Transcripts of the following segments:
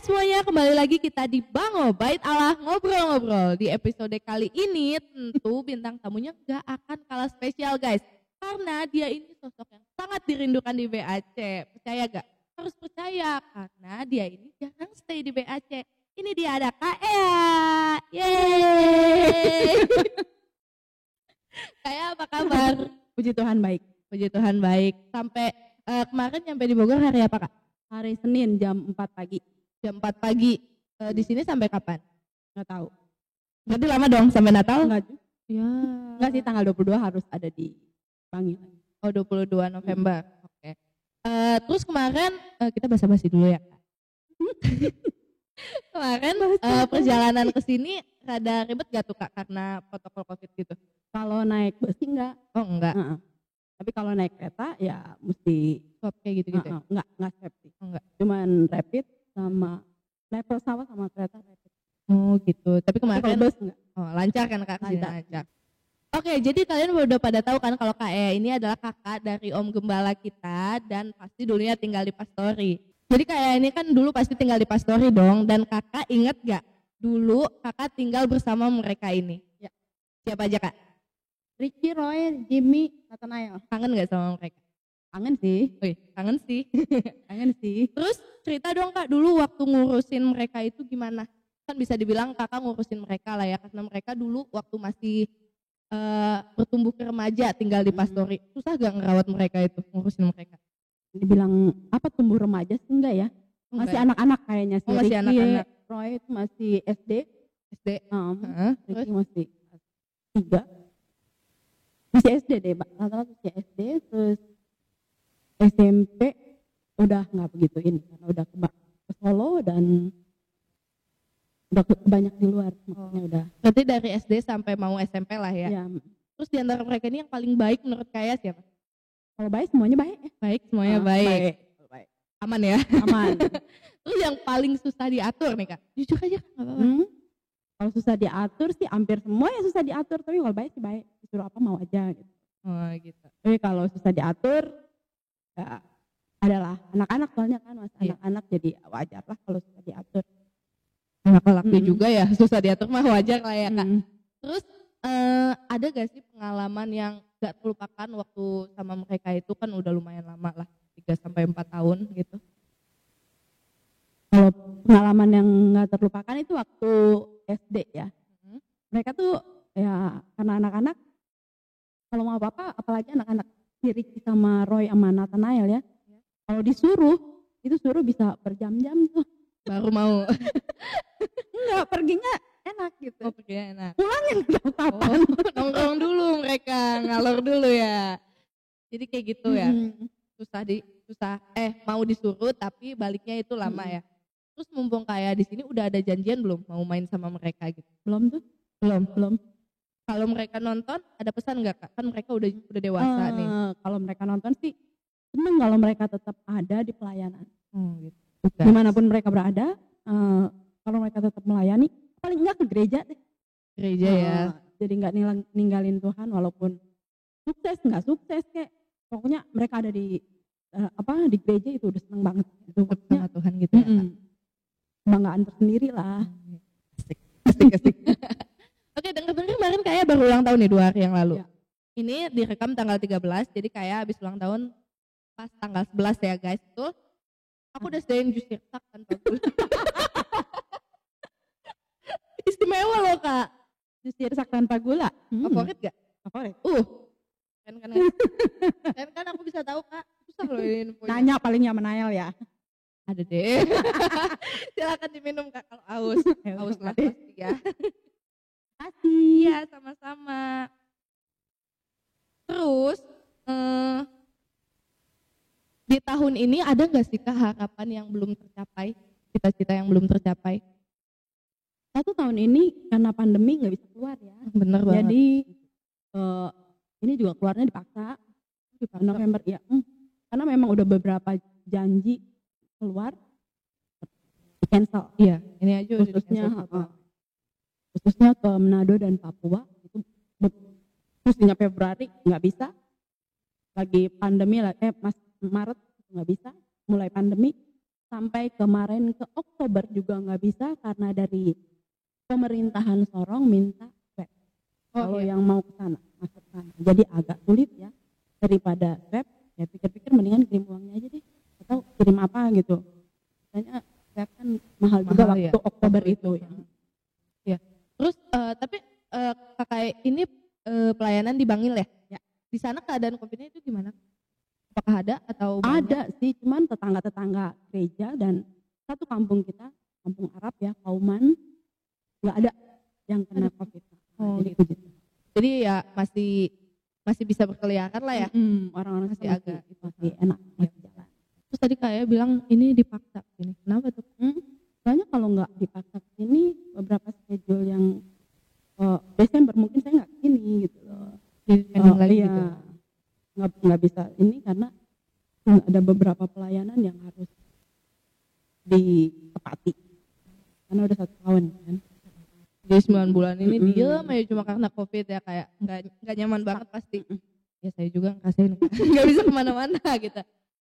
semuanya, kembali lagi kita di Bango Bait Allah Ngobrol-Ngobrol. Di episode kali ini tentu bintang tamunya gak akan kalah spesial guys. Karena dia ini sosok yang sangat dirindukan di BAC. Percaya gak? Harus percaya karena dia ini jarang stay di BAC. Ini dia ada Kak Ea. Yeay. Kayak apa kabar? Puji Tuhan baik. Puji Tuhan baik. Sampai kemarin nyampe di Bogor hari apa Kak? Hari Senin jam 4 pagi. Jam 4 pagi. Di sini sampai kapan? Nggak tahu. Berarti lama dong sampai Natal? Enggak. Ya. Enggak sih, tanggal 22 harus ada di Bangi. Oh 22 November. Oke. Terus kemarin kita basa-basi dulu ya Kak. Kemarin perjalanan ke sini rada ribet gak tuh Kak karena protokol Covid gitu? Kalau naik bus sih enggak. Oh enggak. Tapi kalau naik kereta ya mesti Swab kayak gitu-gitu. Ya? Enggak safety. Oh, enggak. Cuman rapid sama naik pesawat sama kereta rapid. Oh gitu. Tapi kemarin kalau bus enggak. Oh, lancar kan Kak? Lancar. Oke, jadi kalian udah pada tahu kan kalau Kak Ea ini adalah kakak dari Om Gembala kita dan pasti dulunya tinggal di Pastori. Jadi Kak Ea ini kan dulu pasti tinggal di Pastori dong, dan kakak inget gak dulu kakak tinggal bersama mereka ini? Ya. Siapa aja Kak? Ricky, Roy, Jimmy, Nathanael. Kangen gak sama mereka? Kangen sih. Wih, kangen sih. Kangen sih. Terus cerita dong Kak dulu waktu ngurusin mereka itu gimana? Kan bisa dibilang kakak ngurusin mereka lah ya, karena mereka dulu waktu masih bertumbuh ke remaja tinggal di Pastori. Susah gak ngerawat mereka itu, ngurusin mereka? Dibilang apa tumbuh remaja sih enggak ya? Masih anak-anak kayaknya sih. Oh, masih Ricky, anak-anak. Roy itu masih SD. SD. Ricky masih 3. Masih SD deh, rata-rata masih SD. Terus SMP udah nggak begitu ini karena udah ke Solo dan udah banyak di luar, maksudnya udah. Berarti dari SD sampai mau SMP lah ya? Ya. Terus di antara mereka ini yang paling baik menurut Kaya siapa? Kalau baik semuanya baik. Baik, semuanya baik. Aman ya? Aman. Terus yang paling susah diatur nih Kak? Jujur aja Kak, nggak apa-apa. Kalau susah diatur sih hampir semua yang susah diatur, tapi kalau baik sih baik. Disuruh apa mau aja gitu. Oh gitu. Tapi kalau susah diatur, ya adalah anak-anak soalnya kan masih anak-anak, jadi wajar lah kalau susah diatur. Anak laki juga ya, susah diatur mah wajar lah ya Kak. Terus ada gak sih pengalaman yang gak terlupakan waktu sama mereka itu kan udah lumayan lama lah, 3-4 tahun gitu? Kalau pengalaman yang gak terlupakan itu waktu SD ya. Mereka tuh ya karena anak-anak, kalau mau apa-apa apalagi anak-anak Ricky sama Roy sama Nathanael ya. Kalau disuruh, itu suruh bisa berjam-jam tuh. Baru mau. Enggak, perginya enak gitu. Oh perginya enak. Pulangnya enggak kapan. Nongkrong dulu mereka, ngalor dulu ya. Jadi kayak gitu ya. Mau disuruh tapi baliknya itu lama ya. Terus mumpung kayak di sini udah ada janjian belum mau main sama mereka gitu? Belum tuh? Belum. Kalau mereka nonton ada pesan nggak Kak? Kan mereka udah dewasa nih. Kalau mereka nonton sih seneng kalau mereka tetap ada di pelayanan. Gitu. Dimanapun mereka berada, kalau mereka tetap melayani, paling enggak ke gereja deh. Gereja ya. Jadi enggak ninggalin Tuhan walaupun sukses nggak sukses kayak pokoknya mereka ada di di gereja itu udah seneng banget. Itu sama Tuhan gitu ya Kak. Kebanggaan tersendiri lah. Asik. Oke, dan kemarin kayak baru ulang tahun nih 2 hari yang lalu. Ya. Ini direkam tanggal 13, jadi kayak habis ulang tahun pas tanggal 11 ya guys. Tuh, aku udah sediain jus sirsak tanpa gula. Istimewa loh Kak. Jus sirsak tanpa gula. Favorit gak? Favorit. Kan aku bisa tahu Kak. Susah loh ini infonya. Nanya palingnya Nathanael ya. Ada deh. Silakan diminum Kak kalau aus. Aus lah pasti ya. Iya, sama-sama. Terus di tahun ini ada nggak sih Kak harapan yang belum tercapai, cita-cita yang belum tercapai? Satu tahun ini karena pandemi nggak bisa keluar ya. Bener banget. Jadi ini juga keluarnya dipaksa. November ya. Karena memang udah beberapa janji keluar di cancel. Iya, ini aja khususnya ke Manado dan Papua itu mestinya Februari nggak bisa. Lagi pandemi lah, Maret nggak bisa, mulai pandemi sampai kemarin ke Oktober juga nggak bisa karena dari pemerintahan Sorong minta swab. Kalau yang mau ke sana, masuk ke sana. Jadi agak sulit ya. Daripada swab, ya pikir-pikir mendingan kirim uangnya aja deh. Atau kirim apa gitu. Soalnya swab kan mahal juga waktu ya, Oktober itu ya. Ya. Terus tapi kakak ini pelayanan di Bangil ya? Ya. Di sana keadaan COVID-nya itu gimana? Apakah ada atau banyak? Ada sih, cuman tetangga-tetangga gereja dan satu kampung kita, kampung Arab ya, Kauman, nggak ada yang kena COVID. Jadi gitu. Jadi ya masih bisa berkeliaran lah ya. Orang-orang masih agak itu masih enak, masih jalan. Terus tadi kayak bilang ini dipaksa ini. Kenapa tuh? Soalnya kalau nggak dipaksa ini beberapa schedule yang Desember mungkin saya nggak kesini gitu loh. Lagi iya. Gitu. Nggak bisa ini karena ada beberapa pelayanan yang harus ditepati karena udah 1 tahun kan. Jadi 9 bulan ini diem aja cuma karena COVID ya, kayak nggak nyaman banget pasti. Ya saya juga ngerasain nggak bisa kemana-mana gitu.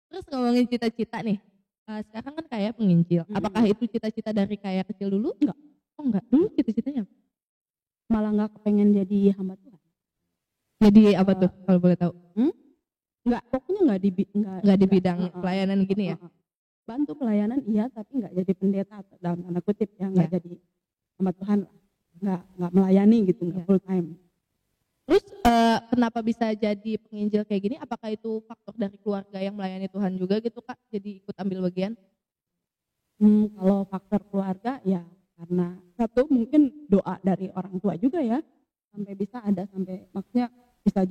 Terus ngomongin cita-cita nih, sekarang kan kayak penginjil. Apakah itu cita-cita dari kayak kecil dulu? Enggak. Oh enggak, dulu cita-citanya apa? Malah nggak kepengen jadi hamba Tuhan. Jadi apa tuh kalau boleh tahu? Enggak, pokoknya nggak di bidang pelayanan gini ya? Bantu pelayanan iya, tapi nggak jadi pendeta dalam tanda kutip ya, nggak jadi hamba Tuhan lah, nggak melayani gitu, nggak full time. Terus kenapa bisa jadi penginjil kayak gini? Apakah itu faktor dari keluarga yang melayani Tuhan juga gitu Kak? Jadi ikut ambil bagian? Kalau faktor keluarga ya karena satu mungkin doa dari orang tua juga ya, sampai maksudnya bisa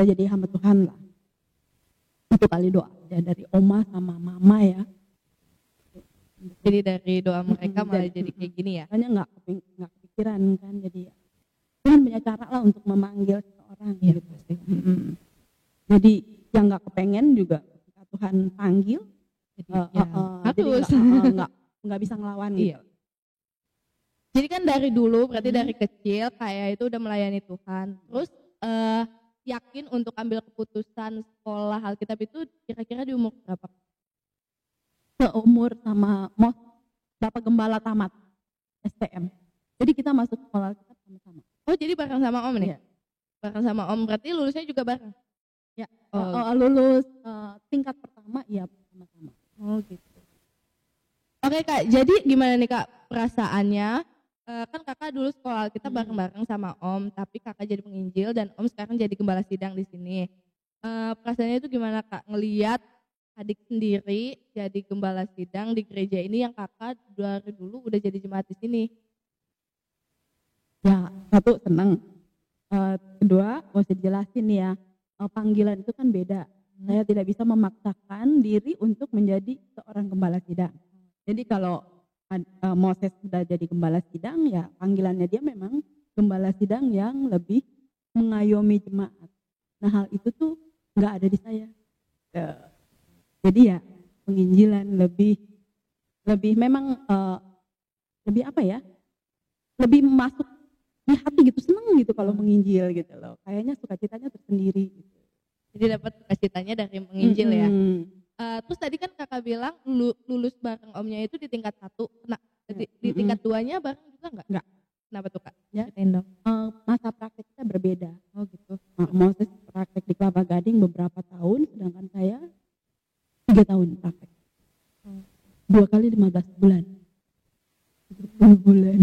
jadi hamba Tuhan lah. Itu kali doa ya dari oma sama mama ya. Jadi dari doa mereka malah jadi kayak gini ya? Makanya nggak kepikiran kan, jadi ya Tuhan punya cara lah untuk memanggil seseorang ya, gitu. Jadi yang nggak kepengen juga ketika Tuhan panggil, harus nggak bisa ngelawan gitu. Iya. Jadi kan dari dulu berarti dari kecil kayak itu udah melayani Tuhan. Terus yakin untuk ambil keputusan sekolah Alkitab itu kira-kira di umur berapa? Seumur sama Bapak Gembala tamat STM. Jadi kita masuk sekolah Alkitab sama-sama. Oh jadi bareng sama Om nih? Iya. Bareng sama Om, berarti lulusnya juga bareng? Ya, lulus tingkat pertama ya sama-sama. Oh gitu. Oke Kak, jadi gimana nih Kak perasaannya? Kan kakak dulu sekolah kita bareng-bareng sama Om, tapi kakak jadi penginjil dan Om sekarang jadi gembala sidang di sini. Perasaannya itu gimana Kak ngelihat adik sendiri jadi gembala sidang di gereja ini yang kakak dari dulu udah jadi jemaat di sini? Ya, satu senang. Kedua, mesti dijelasin ya, panggilan itu kan beda. Saya tidak bisa memaksakan diri untuk menjadi seorang gembala sidang. Jadi kalau Moses sudah jadi gembala sidang, ya panggilannya dia memang gembala sidang yang lebih mengayomi jemaat. Nah hal itu tuh nggak ada di saya. Jadi ya penginjilan lebih memang lebih apa ya? Lebih masuk di hati gitu, seneng gitu kalau menginjil gitu loh. Kayaknya sukacitanya tersendiri. Gitu. Jadi dapat sukacitanya dari menginjil ya. Terus tadi kan kakak bilang lulus bareng Omnya itu di tingkat 1. Nah, di tingkat 2-nya bareng juga enggak? Enggak. Kenapa tuh Kak? Ya. Masa praktek kita berbeda. Oh gitu. Moses praktek di Kelapa Gading beberapa tahun, sedangkan saya 3 tahun praktek. 2 kali 15 bulan. 30 bulan.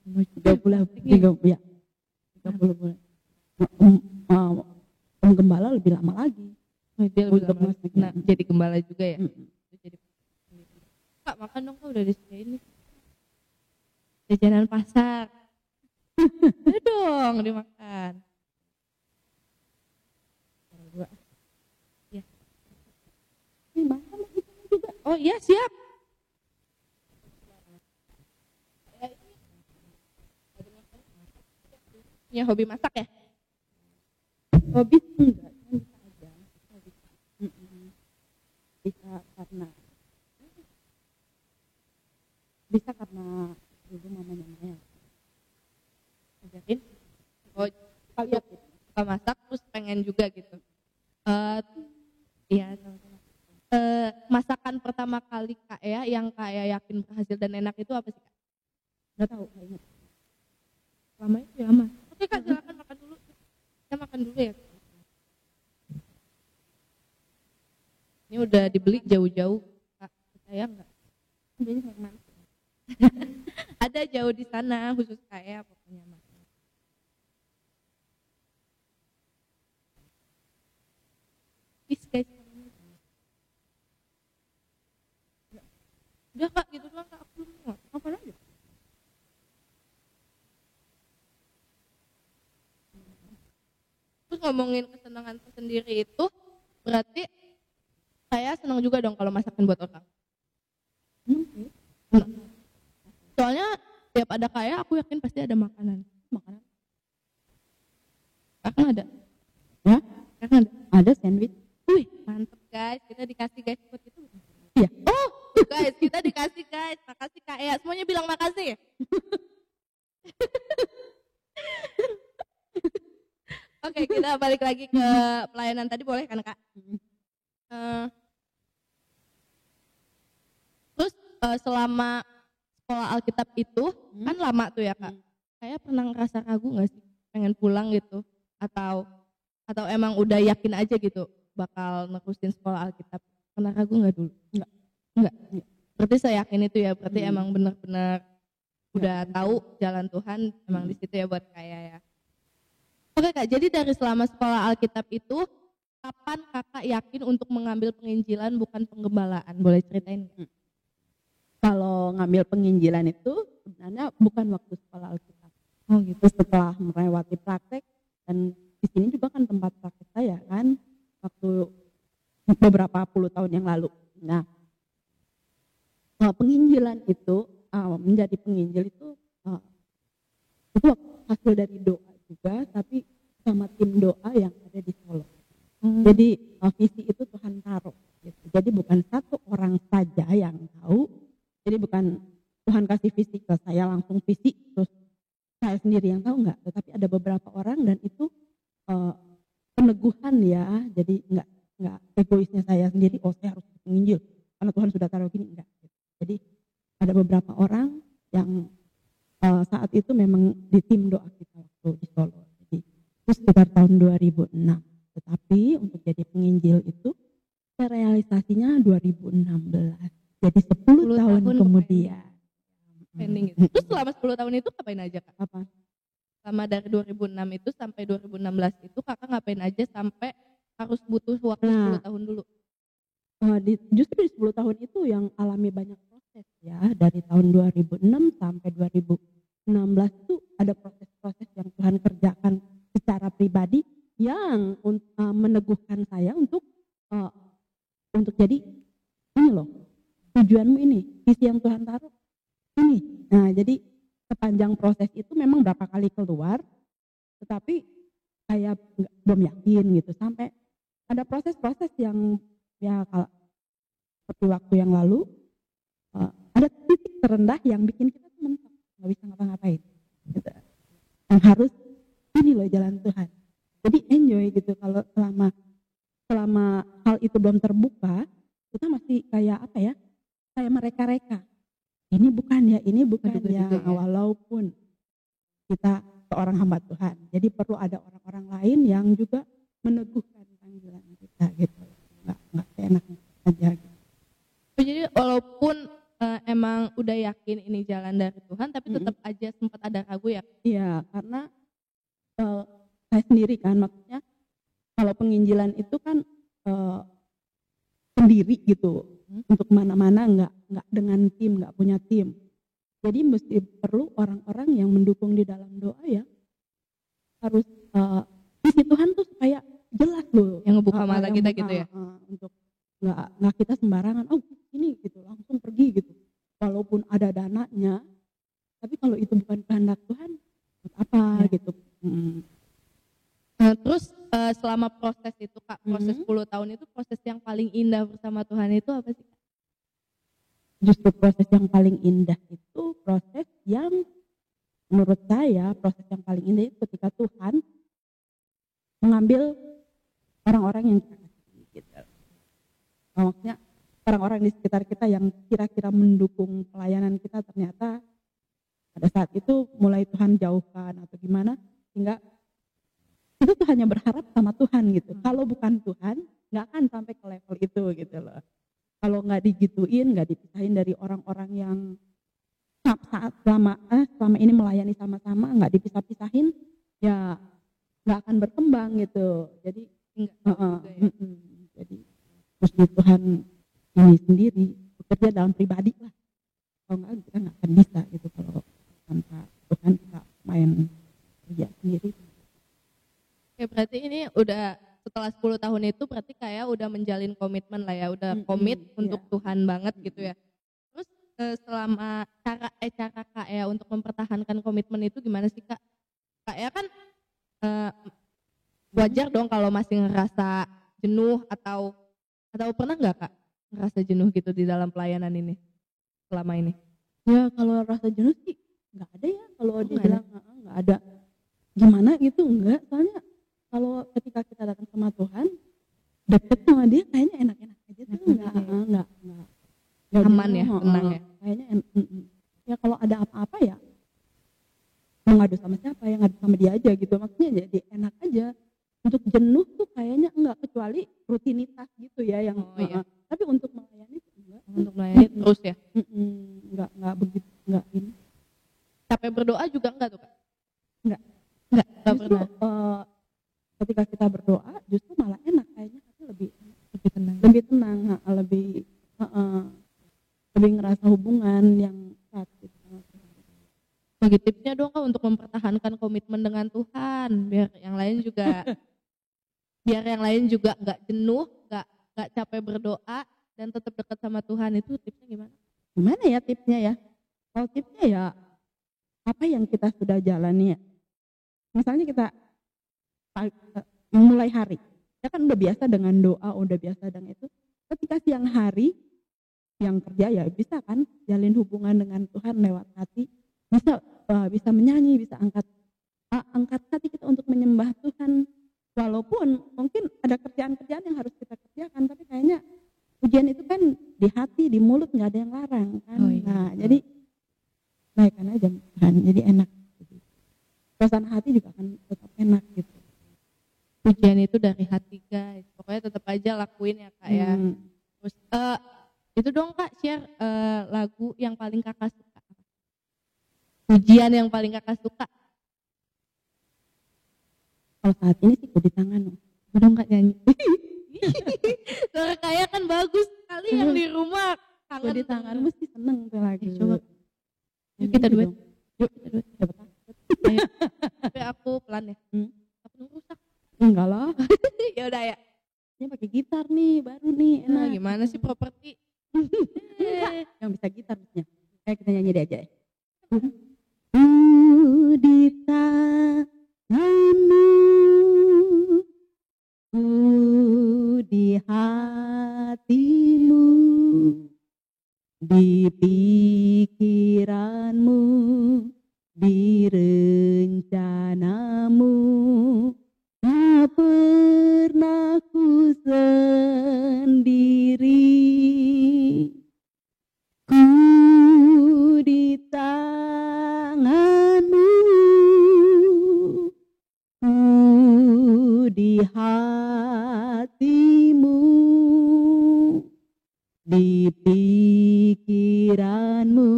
30 bulan. Gembala lebih lama lagi. Dia lebih lama lagi. Nah, jadi gembala juga ya. Jadi Kak makan dong, Kak udah disediain nih. Jajanan pasar. Udah dong dimakan. Ya. Oh iya siap. Punya hobi masak ya? Hobi enggak, bisa aja. Bisa karena dulu mamanya Maya ajarin. Oh, lihat suka masak terus pengen juga gitu. Iya sama-sama. masakan pertama kali Kak ya yang kayak yakin berhasil dan enak itu apa sih Kak? Nggak tahu, nggak ingat. Lama itu ya mas. Oke Kak, silakan makan dulu. Kita makan dulu ya. Ini udah dibeli jauh-jauh Kak. Saya enggak. Jadi kayak mana? Ada jauh di sana khusus saya pokoknya Mas. Peace guys. Udah Kak, gitu doang Kak, aku belum mau. Apa lagi? Terus ngomongin kesenangan tersendiri itu berarti saya senang juga dong kalau masakin buat orang. Soalnya tiap ada kaya aku yakin pasti ada makanan. Makanan? Kakak ada? Ya? Kakak ada? Ada sandwich. Wih, mantep guys. Kita dikasih guys buat itu. Iya. Oh, guys, kita dikasih guys. Makasih Kak Ea. Semuanya bilang makasih. Oke, kita balik lagi ke pelayanan tadi, boleh kan Kak? Terus selama sekolah Alkitab itu kan lama tuh ya Kak. Saya pernah ngerasa ragu nggak sih pengen pulang gitu, atau emang udah yakin aja gitu bakal nerusin sekolah Alkitab? Pernah ragu nggak dulu? Enggak. Berarti saya yakin itu ya. Berarti emang benar-benar udah tahu jalan Tuhan emang di situ ya buat kaya ya. Oke Kak, jadi dari selama sekolah Alkitab itu kapan Kakak yakin untuk mengambil penginjilan bukan penggembalaan? Boleh ceritain nggak? Kalau ngambil penginjilan itu sebenarnya bukan waktu sekolah Alkitab. Oh gitu. Setelah melewati praktek, dan di sini juga kan tempat praktek saya kan waktu beberapa puluh tahun yang lalu. Nah, penginjilan itu menjadi penginjil itu hasil dari doa juga, tapi sama tim doa yang ada di Solo. Jadi visi itu Tuhan taruh. Gitu. Jadi bukan satu orang saja yang tahu. Jadi bukan Tuhan kasih visi ke saya langsung visi terus saya sendiri yang tahu, enggak. Tetapi ada beberapa orang dan itu peneguhan ya. Jadi enggak egoisnya saya sendiri. Oh saya harus menginjil karena Tuhan sudah taruh gini, enggak. Jadi ada beberapa orang yang saat itu memang di tim doa kita waktu di Solo. Jadi itu sekitar tahun 2006. Tetapi untuk jadi penginjil itu realisasinya 2016. Jadi 10 tahun kemudian. Pending gitu. Terus selama 10 tahun itu ngapain aja Kak? Apa? Selama dari 2006 itu sampai 2016 itu Kakak ngapain aja sampai harus butuh waktu 10 tahun dulu? Justru di 10 tahun itu yang alami banyak proses ya. Dari tahun 2006 sampai 2016 itu ada proses-proses yang Tuhan kerjakan secara pribadi yang meneguhkan saya untuk jadi ini loh, tujuanmu ini, visi yang Tuhan taruh ini. Nah jadi sepanjang proses itu memang berapa kali keluar, tetapi saya belum yakin gitu sampai ada proses-proses yang ya kalau seperti waktu yang lalu ada titik terendah yang bikin kita tuh mentok, nggak bisa ngapa-ngapain gitu. Yang harus ini loh jalan Tuhan. Jadi enjoy gitu kalau selama hal itu belum terbuka, kita masih kayak apa ya? Kayak mereka-reka. Ini bukan ya, walaupun kita seorang hamba Tuhan. Jadi perlu ada orang-orang lain yang juga meneguhkan panggilan kita gitu. Enggak enak aja gitu. Jadi walaupun emang udah yakin ini jalan dari Tuhan, tapi tetap aja sempat ada ragu ya? Iya, karena saya sendiri kan, maksudnya kalau penginjilan itu kan sendiri gitu, untuk mana-mana nggak dengan tim, nggak punya tim. Jadi mesti perlu orang-orang yang mendukung di dalam doa ya, harus visi Tuhan tuh supaya jelas loh. Yang ngebuka mata kita gitu ya? Untuk nggak kita sembarangan, oh ini gitu langsung pergi gitu. Walaupun ada dananya, tapi kalau itu bukan kehendak Tuhan, buat apa gitu. Nah, terus selama proses itu Kak, proses 10 tahun itu proses yang paling indah bersama Tuhan itu apa sih Kak? Justru proses yang paling indah itu proses yang menurut saya proses yang paling indah itu ketika Tuhan mengambil orang-orang yang kita kasih gitu. Maksudnya orang-orang di sekitar kita yang kira-kira mendukung pelayanan kita ternyata pada saat itu mulai Tuhan jauhkan atau gimana, sehingga kita tuh hanya berharap sama Tuhan gitu. Kalau bukan Tuhan, nggak akan sampai ke level itu gitu loh. Kalau nggak digituin, nggak dipisahin dari orang-orang yang selama ini melayani sama-sama, nggak dipisah-pisahin, ya nggak akan berkembang gitu. Jadi jadi mesti Tuhan ini sendiri bekerja dalam pribadi lah. Kalau nggak kita nggak akan bisa gitu kalau tanpa Tuhan kita main kerja sendiri. Oke, berarti ini udah setelah 10 tahun itu berarti kayak udah menjalin komitmen lah ya, udah komit untuk Tuhan banget gitu ya. Terus selama cara Kak ya untuk mempertahankan komitmen itu gimana sih Kak? Kak ya kan wajar dong kalau masih ngerasa jenuh atau pernah nggak Kak ngerasa jenuh gitu di dalam pelayanan ini selama ini? Ya kalau rasa jenuh sih nggak ada ya, kalau dibilang nggak ada gimana gitu enggak, soalnya kalau ketika kita datang sama Tuhan deket sama dia kayaknya enak-enak aja tuh, enggak aman ya, tenang ya kayaknya. Ya kalau ada apa-apa ya mau ngadu sama siapa, yang ngadu sama dia aja gitu, maksudnya jadi enak aja. Untuk jenuh tuh kayaknya enggak, kecuali rutinitas gitu ya yang tapi untuk melayani enggak, untuk melayani terus ya enggak begitu, enggak ini. Capek berdoa juga enggak tuh Kak? Enggak pernah. Ketika kita berdoa justru malah enak, kayaknya hati lebih tenang, lebih ngerasa hubungan yang erat gitu. Bagi tipsnya dong Kak untuk mempertahankan komitmen dengan Tuhan biar yang lain juga nggak jenuh, nggak capek berdoa dan tetap dekat sama Tuhan. Itu tipsnya gimana? Gimana ya tipsnya ya? Kalau tipsnya ya apa yang kita sudah jalani ya. Misalnya kita mulai hari, ya kan udah biasa dengan doa, udah biasa dengan itu. Ketika siang hari yang kerja ya bisa kan jalin hubungan dengan Tuhan lewat hati, bisa menyanyi, bisa angkat hati kita untuk menyembah Tuhan. Walaupun mungkin ada kerjaan-kerjaan yang harus kita kerjakan, tapi kayaknya pujian itu kan di hati, di mulut, nggak ada yang larang kan. Nah jadi naikkan aja Tuhan, jadi enak. Suasana hati juga akan tetap enak gitu. Pujian itu dari hati guys, pokoknya tetap aja lakuin ya Kak ya. Terus itu dong Kak share lagu yang paling Kakak suka, pujian yang paling Kakak suka. Kalau saat ini sih di tangan, udah nggak nyanyi. Suara kayak kan bagus sekali yang di rumah. Di tangan mesti seneng tuh lagi. Coba, yuk kita duet. Tapi aku pelan ya. Aku rusak. Enggak lah. Ya udah ya. Ini pakai gitar nih, baru nih. Nah, gimana sih properti? Yang bisa gitar maksudnya. Kayak kita nyanyi deh aja. Di tanganmu, di hatimu, di pikiranmu, di rencanamu, tak pernah ku sendiri. Ku di tanganmu, ku di hatimu, di pikiranmu,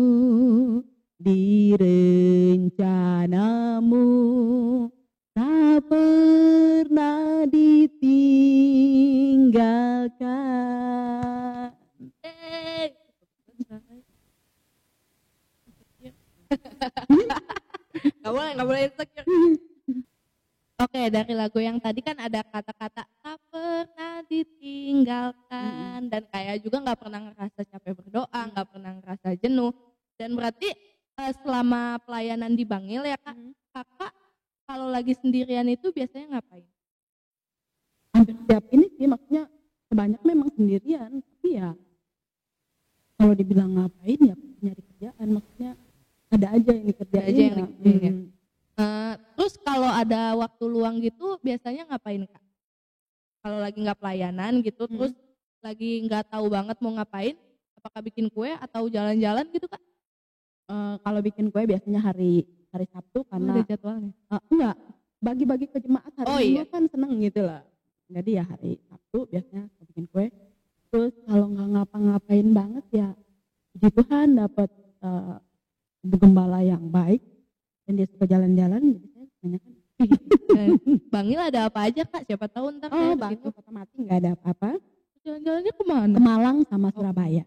di rencanamu, tak pernah ditinggalkan. Gak boleh insecure. Oke, dari lagu yang tadi kan ada kata-kata tak pernah ditinggalkan dan kayak juga nggak pernah ngerasa capek berdoa, nggak pernah ngerasa jenuh. Dan berarti selama pelayanan di Bangil ya Kak, Kakak kalau lagi sendirian itu biasanya ngapain? Hampir setiap ini sih, maksudnya kebanyak memang sendirian, tapi ya kalau dibilang ngapain ya nyari kerjaan, maksudnya ada aja yang dikerjain. Terus kalau ada waktu luang gitu biasanya ngapain Kak? Kalau lagi nggak pelayanan gitu, terus lagi nggak tahu banget mau ngapain, apakah bikin kue atau jalan-jalan gitu Kak? Kalau bikin kue biasanya hari Sabtu karena Ada jadwalnya. enggak, bagi-bagi ke jemaat hari Oh, Minggu iya. kan seneng gitu lah. Jadi ya hari Sabtu biasanya aku bikin kue. Terus kalau nggak ngapa-ngapain banget ya puji Tuhan dapat ibu gembala yang baik dan dia suka jalan-jalan, jadi saya kebanyakan Bangil ada apa aja Kak? Siapa tahu ntar saya Bang bikin Kota Mati nggak ada apa-apa. jalan-jalannya kemana? Ke Malang sama Surabaya.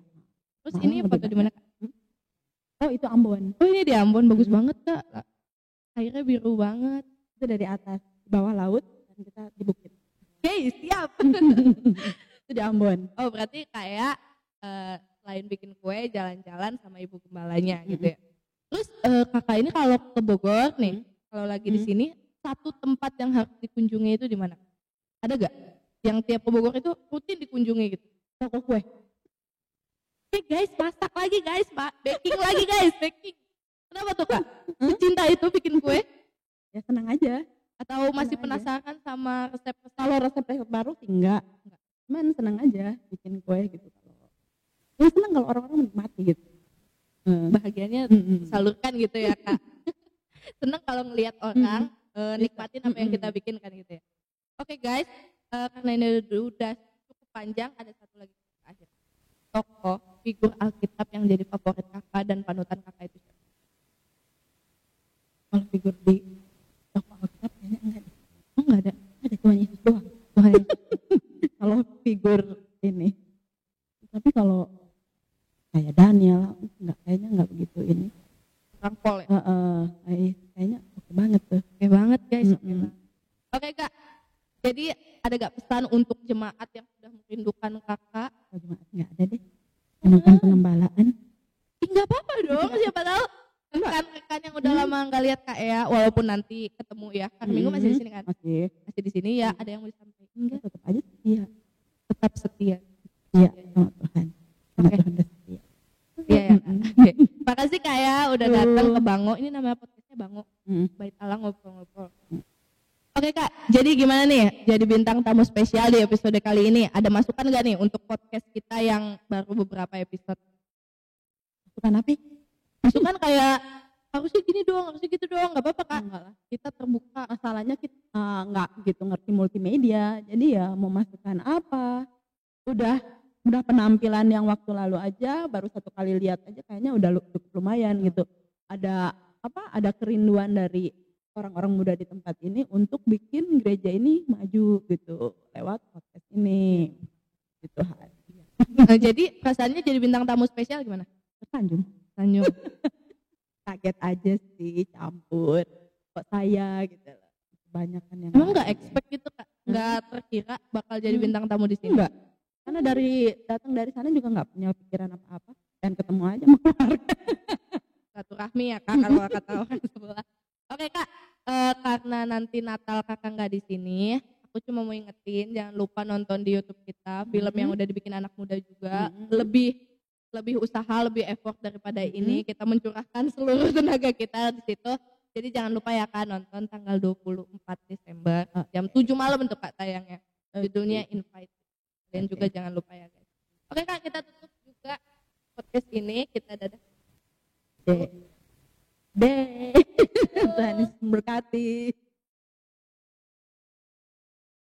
Terus Malang ini lebih foto di mana Kak? Oh itu Ambon. Oh ini di Ambon, bagus banget Kak. Airnya biru banget. Itu dari atas, di bawah laut dan kita di bukit. Oke, siap. Itu di Ambon. Oh berarti kayak selain bikin kue, jalan-jalan sama ibu gembalanya gitu ya. Terus kakak ini kalau ke Bogor nih, kalau lagi di sini, satu tempat yang harus dikunjungi itu di mana? Ada gak? Yang tiap ke Bogor itu rutin dikunjungi gitu? Toko kue. Oke guys, masak lagi guys, baking lagi guys, baking. Kenapa tuh Kak? Cinta itu bikin kue? Ya senang aja. Atau masih Senang aja. penasaran sama resep-resep? Kalau resep-resep baru sih enggak. Cuman senang aja bikin kue gitu. Ya senang kalau orang-orang menikmati gitu. Bahagianya salurkan gitu ya Kak. Senang kalau ngelihat orang nikmatin apa yang kita bikin kan gitu ya. Oke guys, karena ini udah cukup panjang, ada satu lagi terakhir. Tokoh figur Alkitab yang jadi favorit kakak dan panutan kakak itu siapa? Kalau figur di toko Alkitab kayaknya enggak deh. Oh nggak ada. Ada cuma Yesus doang. Tuhan Yesus. Kalau figur ini. Tapi kalau kayak Daniel enggak, kayaknya enggak begitu ini. Rangpol ya. Kayaknya oke banget tuh. Oke banget guys. Oke Kak. Jadi ada gak pesan untuk jemaat yang sudah merindukan kakak? Kalau jemaat enggak ada deh. Menemukan pengembalaan. Enggak apa-apa dong, siapa tahu rekan-rekan yang udah lama nggak lihat Kak ya, walaupun nanti ketemu ya. Kan Minggu masih di sini kan? Masih Masih di sini ya, ada yang mau disampaikan enggak? tetap aja setia. Tetap setia. Iya, sama Tuhan. Sama Oke. Tuhan udah setia. Iya ya. Oke. Makasih Kak ya udah datang ke Bango. Ini namanya podcastnya Bango. Bait Allah ngobrol-ngobrol. Oke Kak, jadi gimana nih jadi bintang tamu spesial di episode kali ini? Ada masukan gak nih untuk podcast kita yang baru beberapa episode? Masukan apa? Masukan kayak harusnya gini doang, harusnya gitu doang, gak apa-apa Kak. Enggak lah. Kita terbuka. Masalahnya kita enggak gitu ngerti multimedia. Jadi ya mau masukkan apa? Udah penampilan yang waktu lalu aja, baru satu kali lihat aja kayaknya udah cukup lumayan gitu. Ada ada kerinduan dari orang-orang muda di tempat ini untuk bikin gereja ini maju gitu lewat podcast ini gitu. Jadi perasaannya jadi bintang tamu spesial gimana? Tersanjung. Tanjung. Kaget aja sih, campur kok saya gitu loh. Kebanyakan yang Emang nggak expect gitu Kak? Nggak terkira bakal jadi bintang tamu di sini? enggak. Karena datang dari sana juga nggak punya pikiran apa-apa dan ketemu aja sama keluarga. Silaturahmi ya Kak, kalau kata orang sebelah. Oke Kak, karena nanti Natal Kakak nggak di sini, aku cuma mau ingetin jangan lupa nonton di YouTube kita film yang udah dibikin anak muda juga. Lebih usaha, lebih effort daripada ini. Kita mencurahkan seluruh tenaga kita di situ. Jadi jangan lupa ya Kak, nonton tanggal 24 Desember jam 7 malam untuk Kak tayangnya. Judulnya Invite. Dan juga jangan lupa ya guys. Oke Kak, kita tutup juga podcast ini. Kita dadah. Tuhan Yesus memberkati.